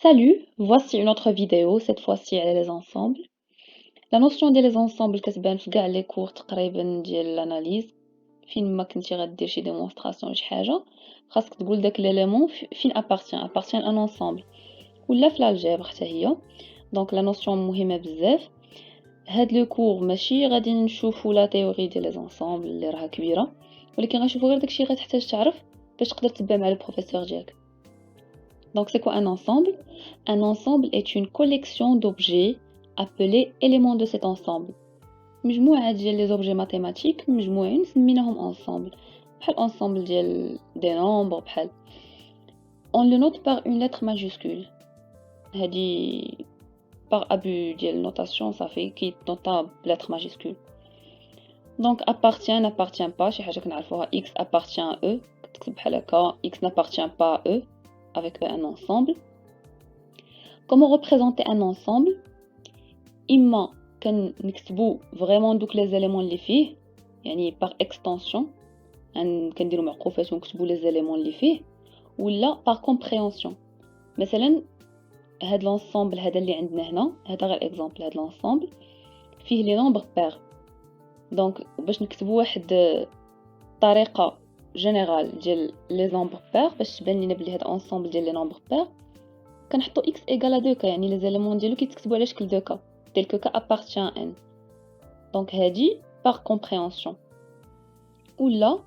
Salut, voici une autre vidéo, cette fois-ci على les ensembles. La notion ديال les ensembles كتبان في كاع لي كور تقريبا ديال الاناليز. فين ما كنتي غدير شي ديمونستراسيون شي حاجه خاصك تقول داك ليليمون فين appartient ان ensemble ولا في الالجبر حتى هي. دونك لا نوسيون مهمه بزاف. هاد لو كور ماشي غادي نشوفوا لا تيوري ديال les ensembles اللي راها كبيره، ولكن غنشوفوا غير داكشي غتحتاج تعرف باش تقدر تتبع مع البروفيسور ديالك. Donc c'est quoi un ensemble? Un ensemble est une collection d'objets appelés éléments de cet ensemble. مجموعة ديال les objets mathématiques مجموعين سميناهم ensemble. بحال ensemble ديال des nombres بحال. On le note par une lettre majuscule. هادي par abus ديال notation صافي كيتنوطا بlettre majuscule. Donc appartient n'appartient pas شي حاجة كنعرفوها x appartient à e كتكتب بحال هكا x n'appartient pas à e avec un ensemble. Comment représenter un ensemble? إما كنكتبو vraiment دوك les éléments اللي فيه يعني par extension كنديرو معقوفات ونكتبو les éléments اللي فيه ولا par compréhension. مثلا هاد l'ensemble هذا اللي عندنا هنا هذا غير exemple هاد l'ensemble فيه les nombres pairs. donc باش نكتبو واحد طريقة جينيرال ديال les nombres pairs باش تبان لينا بلي هاد ensemble ديال les nombres pairs كنحطو x égale à 2 cas يعني les éléments ديالو كيتكتبوا على شكل 2 cas tel que k appartient à n. donc هادي par compréhension ولا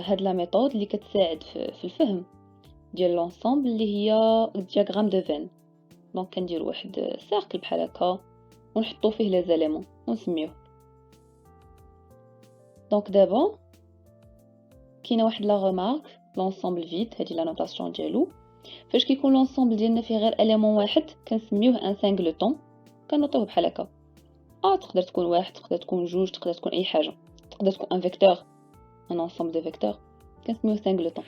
هاد لا ميثود اللي كتساعد في الفهم ديال l'ensemble اللي هي diagramme de Venn. donc كنديروا واحد سيركل بحال هكا ونحطو فيه les éléments ونسميوه. donc دابا كاينه واحد لا remarque l'ensemble vide هادي لا نوتاسيون ديالو فاش كيكون لونسومبل ديالنا فيه غير اليمون واحد كنسميوه ان سانغلوطون كنوطوه بحال هكا. تقدر تكون واحد تقدر تكون جوج تقدر تكون اي حاجه تقدر تكون ان فيكتور ان انسومبل دو فيكتور كنسميوه سانغلوطون.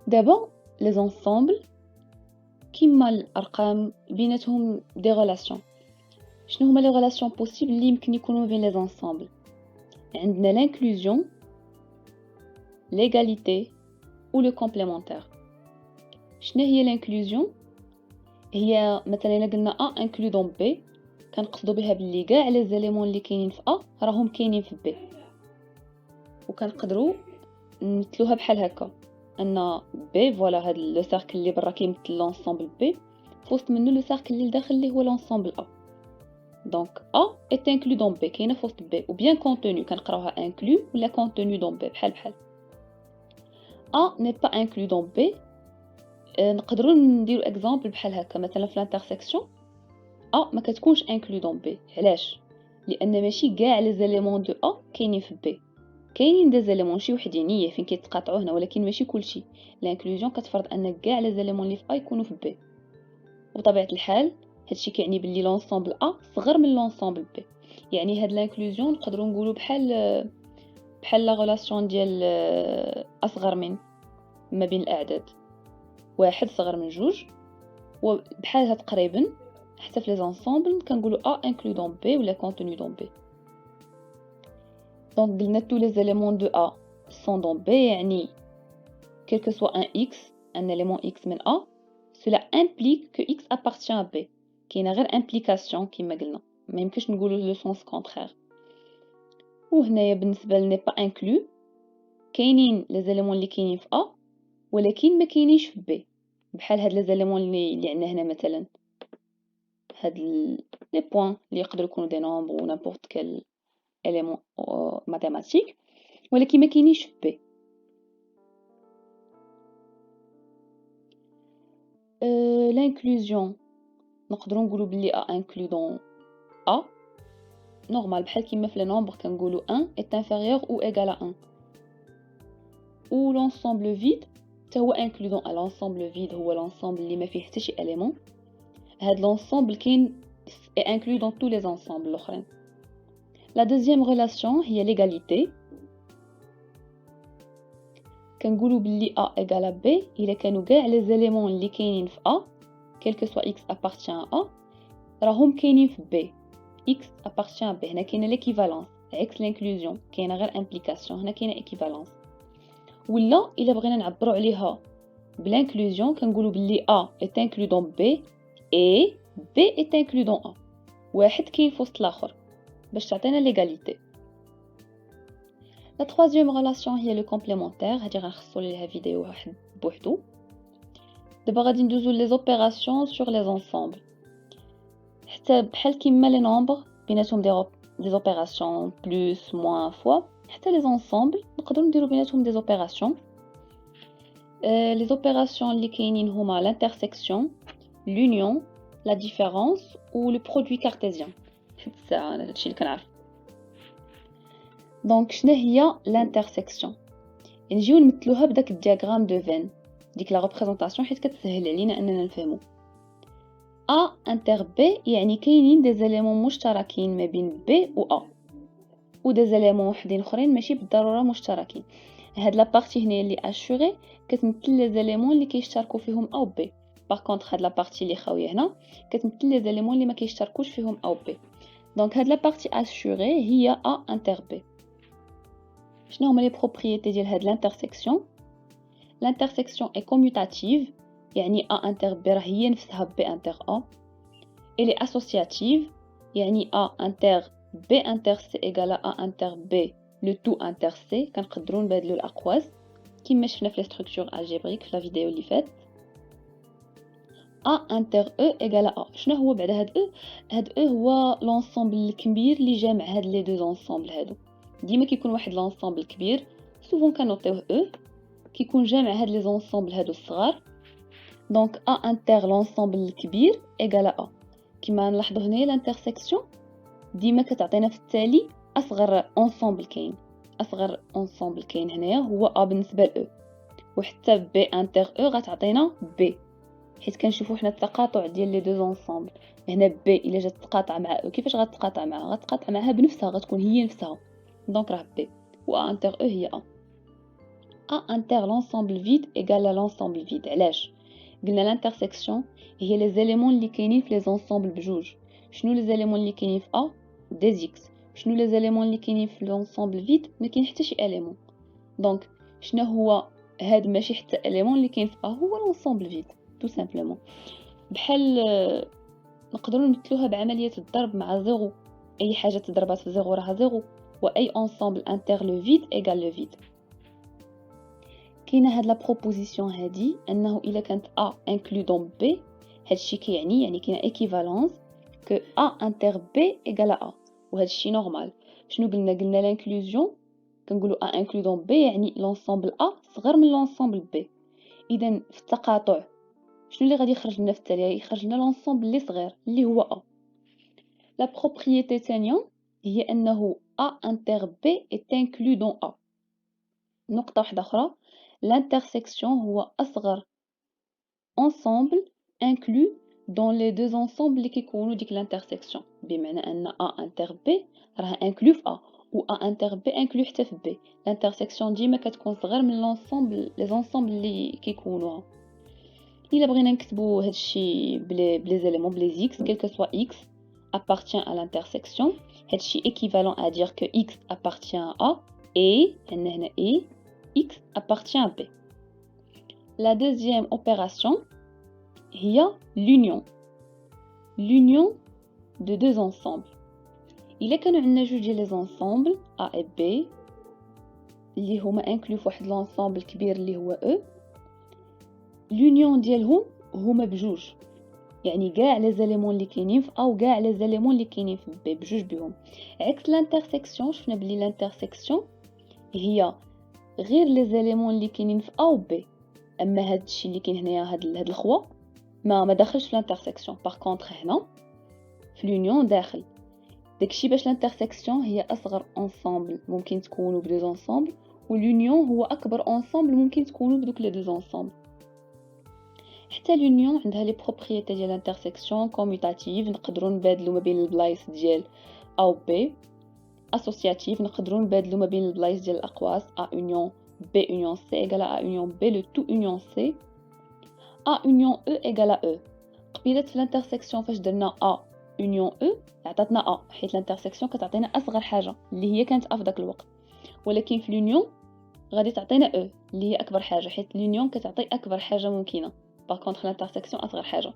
دابا لي زونسومبل كيما الارقام بيناتهم دي ريلاسيون. شنو هما لي ريلاسيون بوسيبل اللي يمكن يكونوا بين لي زونسومبل؟ عندنا لانكلوزيون ليغاليتي و لو كومبليمونتير. شنو هي لانكلوزيون؟ هي مثلا الا قلنا ا انكلو دون بي كنقصدوا بها باللي كاع لي زيليمون اللي كاينين في ا راهم كاينين في بي وكنقدروا نمثلوها بحال هكا ان بي فوالا هاد لو سيركل اللي برا كيمثل لونسومبل بي فوسط منه لو سيركل اللي داخل اللي هو لونسومبل ا. دونك ا est inclus dans b كاينه فوسط بي و bien contenu كنقراوها inclus ولا contenu dans b بحال a n'est pas inclus dans b. نقدروا نديروا اكزامبل بحال هكا مثلا في الانترسيكسيون ما كتكونش انكلو دون بي. علاش؟ لان ماشي كاع لي زيليمون دو كاينين في بي. كاينين دي زيليمون شي وحدينيه فين كيتقاطعوا هنا ولكن ماشي كلشي. لانكلوزيون كتفرض ان كاع لي زيليمون اللي في يكونوا في بي وبطبيعه الحال هادشي كيعني باللي لونسومبل صغر من لونسومبل بي. يعني هاد لانكلوزيون نقدروا نقولوا بحال لا ريلاسيون ديال اصغر من ما بين الاعداد واحد صغر من جوج وبحالها تقريبا حتى في لي زونسومبل كنقولوا ا انكلو دون بي ولا كونتوني دون بي. دونك قلنا tous les éléments de a sont dans b يعني quel que soit un x un élément x من a cela implique que x appartient à b. كاينه غير implication كما قلنا ما يمكنش نقولوا le sens contraire. وهنايا بالنسبه ل n'est pas inclus كاينين les éléments اللي كاينين في a ولكن ما كاينينش في b بحال هاد لي زيليمون اللي عندنا هنا مثلا هاد لي بوين اللي يقدروا يكونوا دي نومبر و نيمبورط كال élément mathématique ولكن ما كاينينش في b. l'inclusion نقدروا نقولوا بلي a inclus dans a normal بحال كيما في لي نومبر كنقولوا 1 est inférieur ou égal à 1 ou l'ensemble vide حتى هو inclus dans l'ensemble vide هو l'ensemble اللي ما فيه حتى شي élément. هاد l'ensemble كاين est inclus dans tous les ensembles الاخرين. La deuxième relation هي l'égalité. كنقولوا باللي a égale à b الا كانوا كاع les éléments اللي كاينين في a quel que soit x appartient à a راهم كاينين في b. x appartient à b هنا كاينه l'équivalence عكس l'inclusion كاينه غير implication هنا كاينه équivalence. ولا الا بغينا نعبروا عليها بالانكلوزيون كنقولوا باللي A est inclus dans B et B est inclus dans A. واحد كاين في وسط الاخر باش تعطينا ليغاليتي. La troisième relation هي le complémentaire. هادي غنخصو ليها فيديو واحد بوحدو. دابا غادي ندوزو لي زوبيراسيون sur les ensembles. حتى بحال كيما لي نومبر بيناتهم دي زوبيراسيون بلس موان فوا، حتى لي زونسومبل نقدروا نديرو بيناتهم دي زوبيراسيون. لي زوبيراسيون اللي كاينين هما l'intersection, l'union, la différence ou le produit cartésien. حتى الساعه انا هادشي اللي كنعرف. دونك شنو هي l'intersection؟ نجيو نمثلوها بداك الدياغرام دو فين، ديك لا ريبريزونطاسيون حيت كتسهل علينا اننا نفهمو. A inter B يعني كاينين دي زيليمون مشتركين ما بين B و A و دي زيليمون وحدين اخرين ماشي بالضروره مشتركين. هاد لا بارتي هنا اللي اشوري كتمثل لي زيليمون اللي كيشتركوا فيهم A و B. باغ كونطخ هاد لا بارتي اللي خاويه هنا كتمثل لي زيليمون اللي ما كيشتركوش فيهم A و B. دونك هاد لا بارتي اشوري هي A inter B. شنو هما لي بروبريتي ديال هاد الانترسيكسيون؟ الانترسيكسيون اي كوموتاتيف يعني A inter B راه هي نفسها B inter A. Elle est associative يعني A inter B inter C égale A inter B le tout inter C. كنقدروا نبادلوا الاقواس كما شفنا في لي ستركتور الجبريك في لا فيديو اللي فات. A inter E égale A. شنو هو بعد هاد E؟ هاد E هو لونسومبل الكبير اللي جامع هاد لي دو زونسومبل هادو. ديما كيكون واحد لونسومبل كبير سوفون كنوطيوه E كيكون جامع هاد لي زونسومبل هادو الصغار. دونك A inter لونسومبل الكبير égale A. كما نلاحظوا هنا الانترسيكسيون ديما كتعطينا في التالي اصغر انسامبل كاين. اصغر انسامبل كاين هنايا هو A بالنسبه ل E، وحتى B انتر E غتعطينا B حيت كنشوفوا حنا التقاطع ديال لي دو انسامبل. هنا B الا جات تقاطع مع E كيفاش غتقاطع معها؟ غتقاطع معها بنفسها، غتكون هي نفسها. دونك راه B و A انتر E هي A. A انتر لونسامبل فيد ايغال لونسامبل فيد. علاش قلنا الانترسيكسيون هي لي زيليمون اللي كاينين في لي زونسومبل بجوج؟ شنو لي زيليمون اللي كاينين في A؟ دي زيكس. شنو لي زيليمون اللي كاينين في لونسومبل فيد؟ ما كاين حتى شي اليمون. دونك شنو هو هاد ماشي حتى اليمون اللي كاين في A؟ هو لونسومبل فيد تو سامبلومون. بحال نقدروا نمثلوها بعمليه الضرب مع زيرو. اي حاجه تضربات في زيرو راها زيرو، واي انسامبل انتر لو فيد ايغال لو فيد. كاينه هاد لا بروبوزيسيون هادي انه الا كانت A inclus dans B هادشي كيعني كاينه ايكيفالونس que A inter B égale A وهادشي نورمال. شنو قلنا لانكلوزيون كنقولوا A inclus dans B يعني لونسومبل A صغر من لونسومبل B. اذا في التقاطع شنو اللي غادي يخرج لنا في التالي؟ يخرج لنا لونسومبل اللي صغير اللي هو A. لا بروبريتي ثانيه هي انه A inter B est inclus dans A. نقطه واحده اخرى، l'intersection هو أصغر ensemble inclus dans les deux ensembles اللي كيكونوا ديك l'intersection. بمعنى أن A inter B راه inclus في A و A inter B inclus حتى في B. l'intersection ديما كتكون صغر من l'ensemble les ensembles اللي كيكونوها. إلا بغينا نكتبوا هادشي بلي زيليمون بلي x quel que soit x appartient à l'intersection. هادشي équivalent à dire que x appartient à A et هنا et x appartient à B. La deuxième opération هي l'union. L'union de deux ensembles. إلا كانوا عندنا جوج ديال لي زونسومبل A et B اللي هما انكلو في واحد لونسومبل كبير اللي هو E، l'union ديالهم هما بجوج، يعني كاع لي زيليمون اللي كاينين في A وكاع لي زيليمون اللي كاينين في B بجوج بهم. عكس الانترسيكسيون شفنا بلي الانترسيكسيون هي غير لي زيليمون اللي كاينين في A و B. اما هادشي اللي كاين هنايا هاد الخوا ما داخلش في الانترسيكسيون. باغ كونطخ هنا في لونيون داخل. داكشي باش الانترسيكسيون هي اصغر انسامبل ممكن تكونوا بدو زونسامبل، واليونيون هو اكبر انسامبل ممكن تكونوا بدوك لي دو زونسامبل. حتى لونيون عندها لي بروبريتي ديال الانترسيكسيون كوموتاتيف، نقدروا نبادلوا ما بين البلايص ديال A و B. اسوسياتيف نقدروا نبادلوا ما بين البلايص ديال الاقواس A union B union C égale à A union B le tout union C. A union E égale à E. قبيلات في الانترسيكسيون فاش درنا A union E عطاتنا A حيت الانترسيكسيون كتعطينا اصغر حاجه اللي هي كانت A في داك الوقت، ولكن في لونيون غادي تعطينا او اللي هي اكبر حاجه، حيت لونيون كتعطي اكبر حاجه ممكنه. باغ كونطخ لانترسيكسيون اصغر حاجه.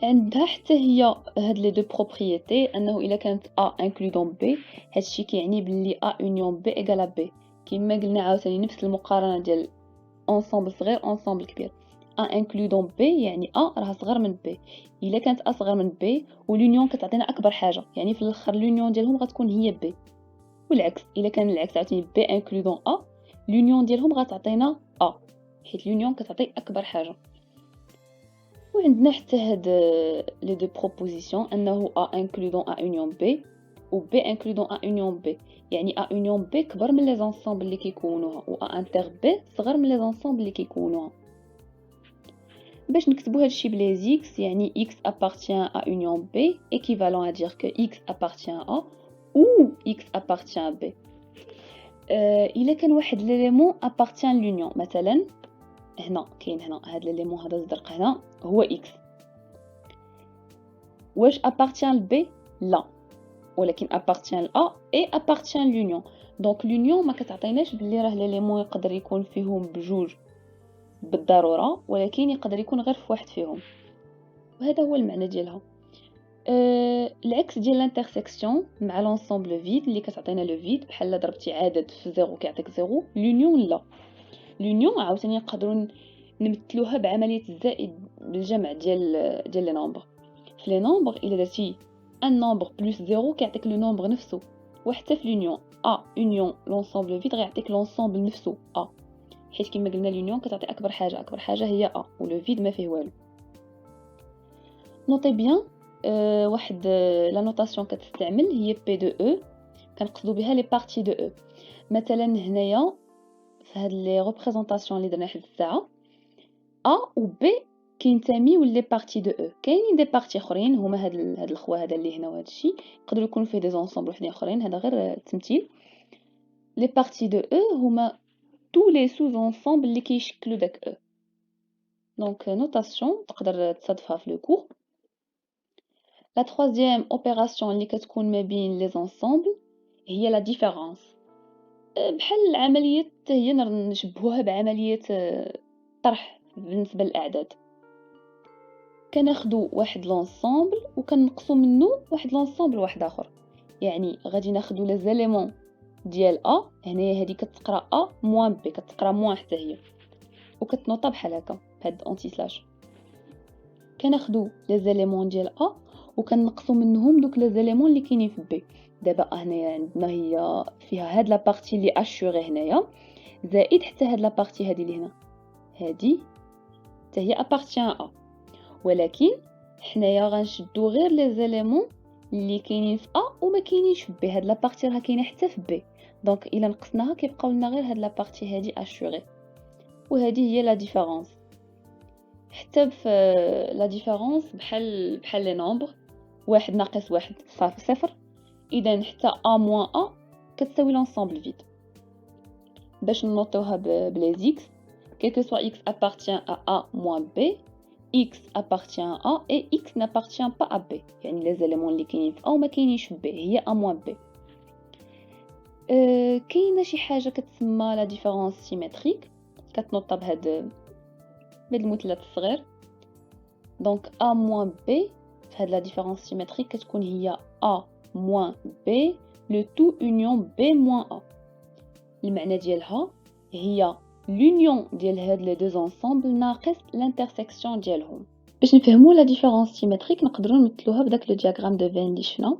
عندها حتى هي هاد لي دو بروبريتي، انه الا كانت ا انكلودون بي هادشي كيعني بلي ا اونيون بي ايكالا بي. كما قلنا عاوتاني نفس المقارنه ديال انصامبل صغير انصامبل كبير. ا انكلودون بي يعني ا راه صغر من بي. الا كانت ا صغر من بي ولونيون كتعطينا اكبر حاجه، يعني في الاخر لونيون ديالهم غتكون هي بي. والعكس الا كان العكس عاوتاني بي انكلودون ا لونيون ديالهم غتعطينا ا، حيت لونيون كتعطي اكبر حاجه. وعندنا حتى هاد لي دو بروبوزيسيون انه ا انكلودون ا اونيون بي و بي انكلودون ا اونيون بي، يعني ا اونيون بي كبر من لي زونسومبل اللي كيكونوها و ا انتر بي صغر من لي زونسومبل اللي كيكونوها. باش نكتبوا هادشي بلي زيكس يعني x appartient à union B équivalent à dire que x appartient à ou x appartient à B. الا كان واحد ليليمون appartient للunion، مثلا هنا كاين هنا هاد ليليمون هذا الزرق هنا هو x، واش appartient ل B؟ لا، ولكن appartient ل A et appartient للunion. دونك l'union ما كتعطيناش بلي راه ليليمون يقدر يكون فيهم بجوج بالضروره، ولكن يقدر يكون غير في واحد فيهم، وهذا هو المعنى ديالها. العكس ديال لانترسيكسيون مع لونسومبل فيد اللي كتعطينا لو فيد، بحال ضربتي عدد في زيرو كيعطيك زيرو. لونيون لا، لونيون عاوتاني نقدروا نمثلوها بعمليه الزائد بالجمع ديال لي نومبر. في لي نومبر الا درتي ان نومبر بلس زيرو كيعطيك لو نومبر نفسه، وحتى في لونيون ا اونيون لونسومبل فيد غيعطيك لونسومبل نفسه ا، حيت كما قلنا لونيون كتعطي اكبر حاجه، اكبر حاجه هي ا ولو فيد ما فيه والو. نوتي بيان واحد لا نوتاسيون كتستعمل هي بي دو او، كنقصدوا بها لي بارتي دو او. مثلا هنايا في هاد لي ريبريزونطاسيون اللي درنا حد الساعه ا و بي كينتميو لي بارتي دو او. كاينين دي بارتي اخرين هما هاد الخوا هذا اللي هنا وهذا الشيء يقدروا يكونوا فيه دي زونسومبل وحدين اخرين، هذا غير تمثيل. لي بارتي دو او هما تو لي سوز انصامبل اللي كيشكلوا داك او. دونك نوتاسيون تقدر تصادفها في لو كور. La troisième opération اللي كتكون ما بين لي زونسومبل هي لا ديفيرونس. بحال العمليه هي نشبهوها بعمليه طرح بالنسبه للاعداد. كناخذوا واحد لونسومبل وكنقصوا منه واحد لونسومبل واحد اخر، يعني غادي ناخذوا لي زيليمون ديال ا، هنايا هذه كتقرا ا موان بي كتقرا موان حتى هي وكتنوطا بحال هكا بهاد اونتي سلاش. كناخذوا لي زيليمون ديال ا وكنقصوا منهم دوك لي زيليمون اللي كاينين في بي. دابا هنايا عندنا هي فيها هاد لا بارتي اللي اشوري هنايا زائد حتى هاد لا بارتي هذه اللي هنا، هذه حتى هي ابارتيان ا، ولكن حنايا غنشدو غير لي زيليمون اللي كاينين في ا وما كاينينش في بي. هاد لا بارتي راه كاينه حتى في بي، دونك الا نقصناها كيبقاو لنا غير هاد لا بارتي هذه اشوري، وهذه هي لا ديفيرونس. حتى في لا ديفيرونس بحال لي نومبر، واحد ناقص واحد صافي صفر، اذا حتى ا موان ا كتساوي لونسومبل فيد. باش نوطوها بلي زيكس quel que soit x appartient à a moins b, x appartient à a et x n'appartient pas à b. يعني لي زيليمون اللي كاينين في a وما كاينينش في b هي a moins b. كاينه شي حاجه كتسمى لا ديفيرونس سيمتريك، كتنوطا بهاد المثلث الصغير. دونك a moins b في هاد لا ديفيرونس سيمتريك كتكون هي a moins b le tout union b moins a. المعنى ديالها هي l'union ديال هاد لي دو زونسومبل ناقص الانترسيكسيون ديالهم. باش نفهموا لا ديفيرونس سيمتريك نقدروا نمثلوها بداك لو دياغرام دو فين اللي شفنا.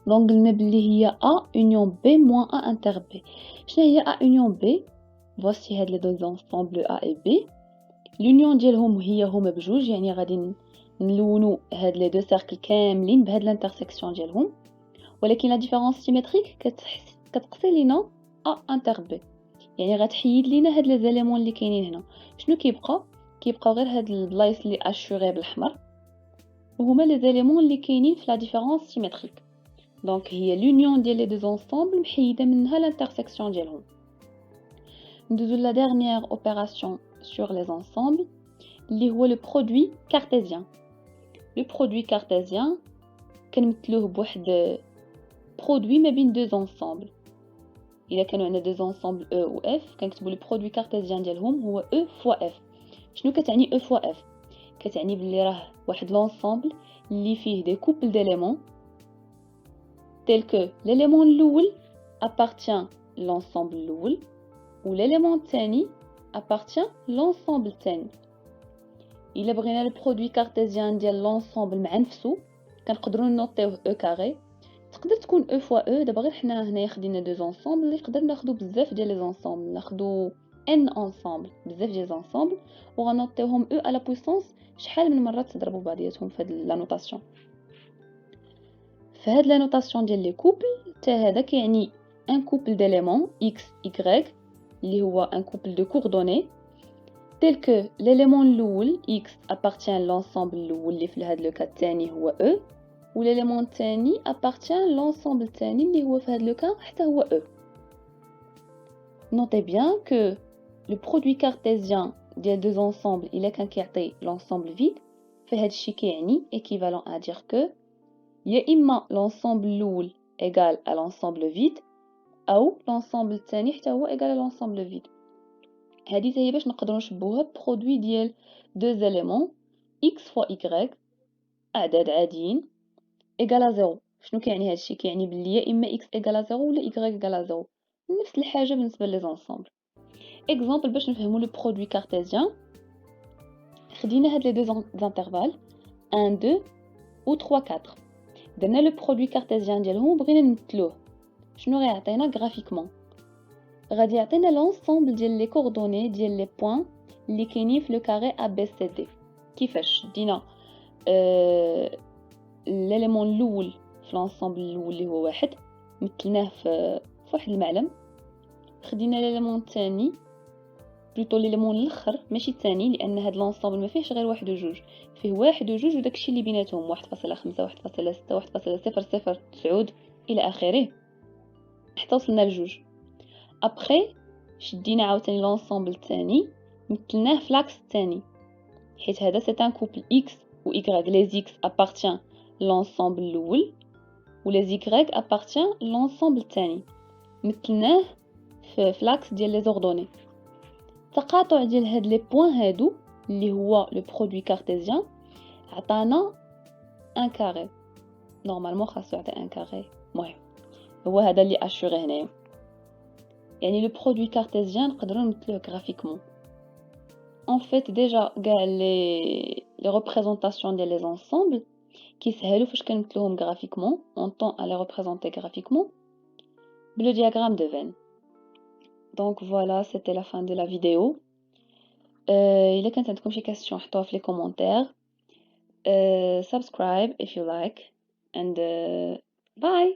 دونك قلنا بلي هي a union b moins a inter b. شنو هي a union b؟ voici هاد لي دو زونسومبل a et b. l'union ديالهم هما بجوج، يعني غادي نلونوا هاد لي دو سيركل كاملين بهاد الانترسيكسيون ديالهم، ولكن لا ديفيرونس سيمتريك كتقصي لينا ا انتر بي، يعني غتحيد لينا هاد لي زيليمون اللي كاينين هنا. شنو كيبقاو غير هاد البلايص اللي اشوري بالاحمر وهما لي زيليمون اللي كاينين في لا ديفيرونس سيمتريك. دونك هي لونيون ديال لي دو زونسومبل محيده منها الانترسيكسيون ديالهم. ندوزو لا ديرنيير اوبيراسيون سور لي زونسومبل اللي هو لو برودوي كارتيزيان. لو برودوي كارتيزيان كنمثلوه بواحد برودوي ما بين دو زونسومبل، الا كانوا عندنا دو زونسومبل او و اف كنكتبوا لو برودوي كارتيزيان ديالهم هو او فوا اف. شنو كتعني او فوا اف؟ كتعني بلي راه واحد لونسومبل اللي فيه دي كوبل ديليمون tel que l'élément الاول appartient l'ensemble الاول و l'élément الثاني appartient l'ensemble الثاني. الا بغينا البرودوي كارتيزيان ديال لونسومبل مع نفسو كنقدروا نوطيوه او كاري. تقدر تكون او فوا او، دابا غير حنا هنايا خدينا دو زونسومبل اللي نقدر ناخذ بزاف ديال لي زونسومبل، ناخذ ان انسومبل بزاف ديال زونسومبل وغنوطيوهم او على بويسونس شحال من مره تضربوا بعضياتهم في هاد لا نوطاسيون. فهاد لا نوطاسيون ديال لي كوبل حتى هذا كيعني ان كوبل ديليمون اكس y اللي هو ان كوبل دو كوردوني tel que l'élément الاول x appartient l'ensemble الاول اللي في هذا لو كا الثاني هو e و l'élément الثاني appartient l'ensemble الثاني اللي هو في هذا لو كا حتى هو e. Notez bien que le produit cartésien ديال deux ensembles il كان كيعطي l'ensemble vide فهاد الشيء كيعني équivalent à dire que يا اما l'ensemble الاول égal à l'ensemble vide او l'ensemble الثاني حتى هو égal à l'ensemble vide. هذه هي باش نقدروا نشبهوها برودوي ديال دو زيليمون x فوا y اعداد عاديين ايغال 0. شنو كيعني هذا الشيء؟ كيعني بلي يا اما x ايغال 0 ولا y ايغال 0. نفس الحاجه بالنسبه لي زونسومبل. اكزامبل باش نفهموا لو برودوي كارتيزيان، خدينا هاد لي دو زانترفال 1 2 و 3 4 درنا لو برودوي كارتيزيان ديالهم بغينا نمثلوه. شنو غيعطينا غرافيكمون؟ غادي يعطينا لونسومبل ديال لي كوردوني ديال لي بوين اللي كاينين في لو كاري ا بي سي دي. كيفاش دينا ليليمون الاول في لونسومبل الاول اللي هو واحد مثلناه في واحد المعلم، خدينا ليليمون الثاني بلوتو ليليمون الاخر ماشي الثاني لان هاد لونسومبل ما فيهش غير واحد وجوج، فيه واحد وجوج وداكشي اللي بيناتهم 1.5 1.6 1.009 الى اخره حتى وصلنا لجوج. ابري شدينا عاوتاني لونسومبل الثاني مثلناه في لاكس الثاني حيت هذا سي ان كوبل اكس و y لي x appartient l'ensemble الاول و لي y appartient l'ensemble الثاني مثلناه في لاكس ديال لي زوردوني. التقاطع ديال هاد لي بوين هادو اللي هو لو برودوي كارتيزيان عطانا ان كاري. نورمالمون خاصو يعطي ان كاري، المهم هو هذا اللي اشوري هنايا. يعني لو برودوي كارتيزيان نقدروا نمثلوه غرافيكمون. En fait déjà كاع لي représentations ديال les ensembles كيسهلوا فاش كنمثلوهم غرافيكمون on tend à les représenter graphiquement le diagramme de Venn. Donc voilà, c'était la fin de la vidéo. إلا كانت عندكم شي question حطوها في les commentaires. Subscribe if you like and bye.